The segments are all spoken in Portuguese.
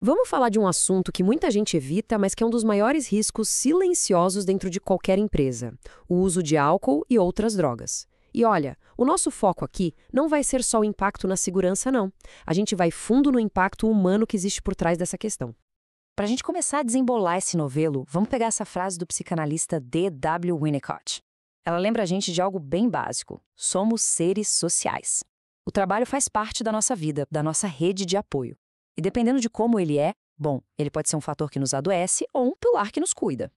Vamos falar de um assunto que muita gente evita, mas que é um dos maiores riscos silenciosos dentro de qualquer empresa: o uso de álcool e outras drogas. E olha, o nosso foco aqui não vai ser só o impacto na segurança, não. A gente vai fundo no impacto humano que existe por trás dessa questão. Para a gente começar a desembolar esse novelo, vamos pegar essa frase do psicanalista D.W. Winnicott. Ela lembra a gente de algo bem básico: somos seres sociais. O trabalho faz parte da nossa vida, da nossa rede de apoio. E dependendo de como ele é, bom, ele pode ser um fator que nos adoece ou um pilar que nos cuida.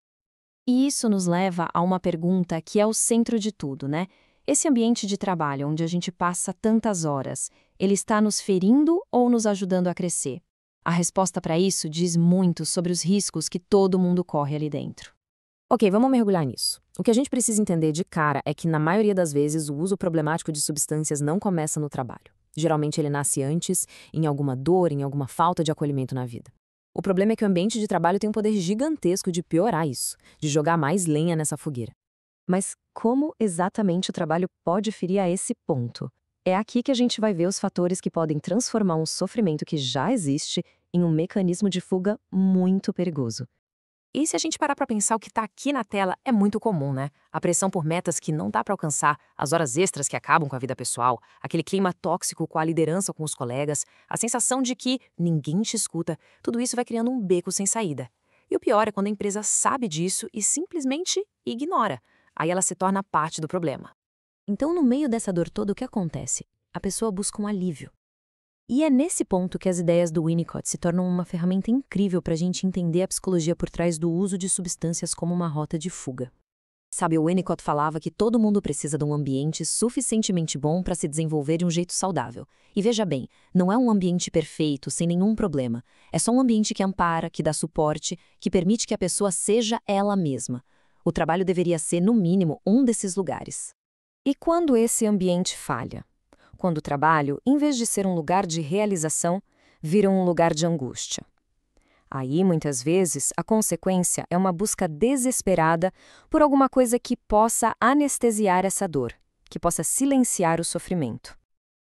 E isso nos leva a uma pergunta que é o centro de tudo, né? Esse ambiente de trabalho onde a gente passa tantas horas, ele está nos ferindo ou nos ajudando a crescer? A resposta para isso diz muito sobre os riscos que todo mundo corre ali dentro. Ok, vamos mergulhar nisso. O que a gente precisa entender de cara é que, na maioria das vezes, o uso problemático de substâncias não começa no trabalho. Geralmente ele nasce antes, em alguma dor, em alguma falta de acolhimento na vida. O problema é que o ambiente de trabalho tem um poder gigantesco de piorar isso, de jogar mais lenha nessa fogueira. Mas como exatamente o trabalho pode ferir a esse ponto? É aqui que a gente vai ver os fatores que podem transformar um sofrimento que já existe em um mecanismo de fuga muito perigoso. E se a gente parar para pensar, o que está aqui na tela é muito comum, né? A pressão por metas que não dá para alcançar, as horas extras que acabam com a vida pessoal, aquele clima tóxico com a liderança ou com os colegas, a sensação de que ninguém te escuta, tudo isso vai criando um beco sem saída. E o pior é quando a empresa sabe disso e simplesmente ignora. Aí ela se torna parte do problema. Então, no meio dessa dor toda, o que acontece? A pessoa busca um alívio. E é nesse ponto que as ideias do Winnicott se tornam uma ferramenta incrível para a gente entender a psicologia por trás do uso de substâncias como uma rota de fuga. Sabe, o Winnicott falava que todo mundo precisa de um ambiente suficientemente bom para se desenvolver de um jeito saudável. E veja bem, não é um ambiente perfeito, sem nenhum problema. É só um ambiente que ampara, que dá suporte, que permite que a pessoa seja ela mesma. O trabalho deveria ser, no mínimo, um desses lugares. E quando esse ambiente falha? Quando o trabalho, em vez de ser um lugar de realização, vira um lugar de angústia. Aí, muitas vezes, a consequência é uma busca desesperada por alguma coisa que possa anestesiar essa dor, que possa silenciar o sofrimento.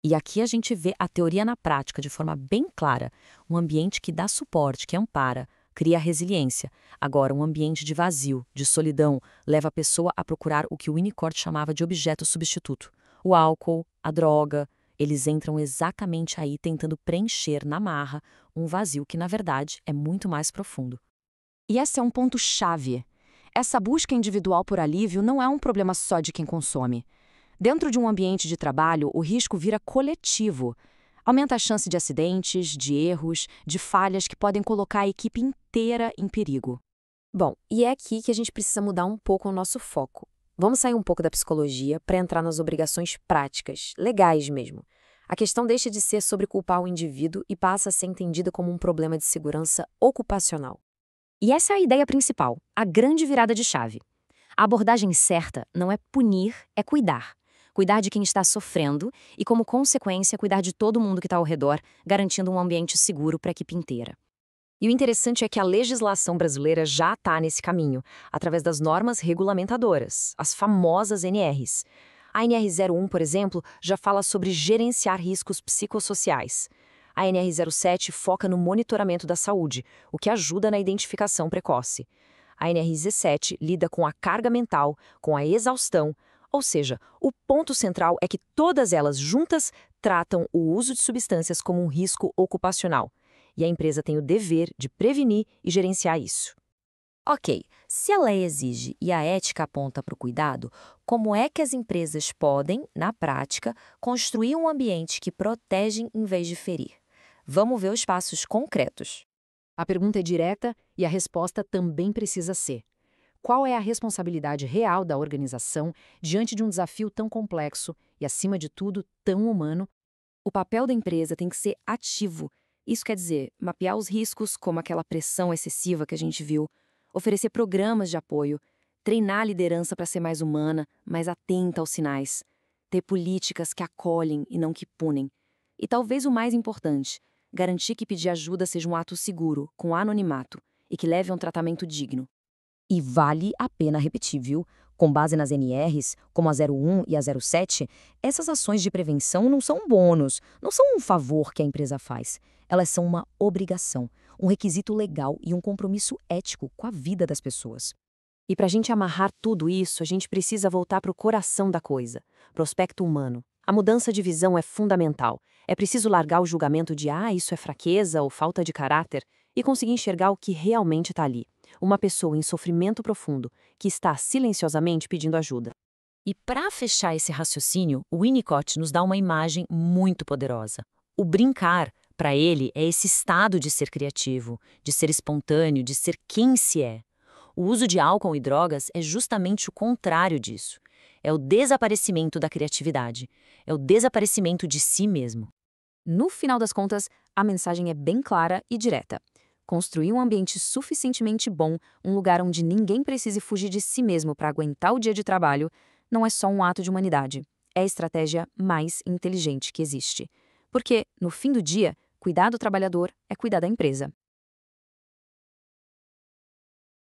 E aqui a gente vê a teoria na prática de forma bem clara. Um ambiente que dá suporte, que ampara, cria resiliência. Agora, um ambiente de vazio, de solidão, leva a pessoa a procurar o que o Winnicott chamava de objeto substituto. O álcool, a droga, eles entram exatamente aí tentando preencher na marra um vazio que, na verdade, é muito mais profundo. E esse é um ponto-chave. Essa busca individual por alívio não é um problema só de quem consome. Dentro de um ambiente de trabalho, o risco vira coletivo. Aumenta a chance de acidentes, de erros, de falhas que podem colocar a equipe inteira em perigo. Bom, e é aqui que a gente precisa mudar um pouco o nosso foco. Vamos sair um pouco da psicologia para entrar nas obrigações práticas, legais mesmo. A questão deixa de ser sobre culpar o indivíduo e passa a ser entendida como um problema de segurança ocupacional. E essa é a ideia principal, a grande virada de chave. A abordagem certa não é punir, é cuidar. Cuidar de quem está sofrendo e, como consequência, cuidar de todo mundo que está ao redor, garantindo um ambiente seguro para a equipe inteira. E o interessante é que a legislação brasileira já está nesse caminho, através das normas regulamentadoras, as famosas NRs. A NR01, por exemplo, já fala sobre gerenciar riscos psicossociais. A NR07 foca no monitoramento da saúde, o que ajuda na identificação precoce. A NR17 lida com a carga mental, com a exaustão, ou seja, o ponto central é que todas elas juntas tratam o uso de substâncias como um risco ocupacional. E a empresa tem o dever de prevenir e gerenciar isso. Ok, se a lei exige e a ética aponta para o cuidado, como é que as empresas podem, na prática, construir um ambiente que protege em vez de ferir? Vamos ver os passos concretos. A pergunta é direta e a resposta também precisa ser: qual é a responsabilidade real da organização diante de um desafio tão complexo e, acima de tudo, tão humano? O papel da empresa tem que ser ativo. Isso quer dizer, mapear os riscos, como aquela pressão excessiva que a gente viu, oferecer programas de apoio, treinar a liderança para ser mais humana, mais atenta aos sinais, ter políticas que acolhem e não que punem. E talvez o mais importante, garantir que pedir ajuda seja um ato seguro, com anonimato, e que leve a um tratamento digno. E vale a pena repetir, viu? Com base nas NRs, como a 01 e a 07, essas ações de prevenção não são um bônus, não são um favor que a empresa faz. Elas são uma obrigação. um requisito legal e um compromisso ético com a vida das pessoas. E para a gente amarrar tudo isso, a gente precisa voltar para o coração da coisa, prospecto humano. A mudança de visão é fundamental. É preciso largar o julgamento de isso é fraqueza ou falta de caráter e conseguir enxergar o que realmente está ali. Uma pessoa em sofrimento profundo, que está silenciosamente pedindo ajuda. E para fechar esse raciocínio, o Winnicott nos dá uma imagem muito poderosa. O brincar, para ele, é esse estado de ser criativo, de ser espontâneo, de ser quem se é. O uso de álcool e drogas é justamente o contrário disso. É o desaparecimento da criatividade. É o desaparecimento de si mesmo. No final das contas, a mensagem é bem clara e direta. Construir um ambiente suficientemente bom, um lugar onde ninguém precise fugir de si mesmo para aguentar o dia de trabalho, não é só um ato de humanidade. É a estratégia mais inteligente que existe. Porque, no fim do dia, cuidar do trabalhador é cuidar da empresa.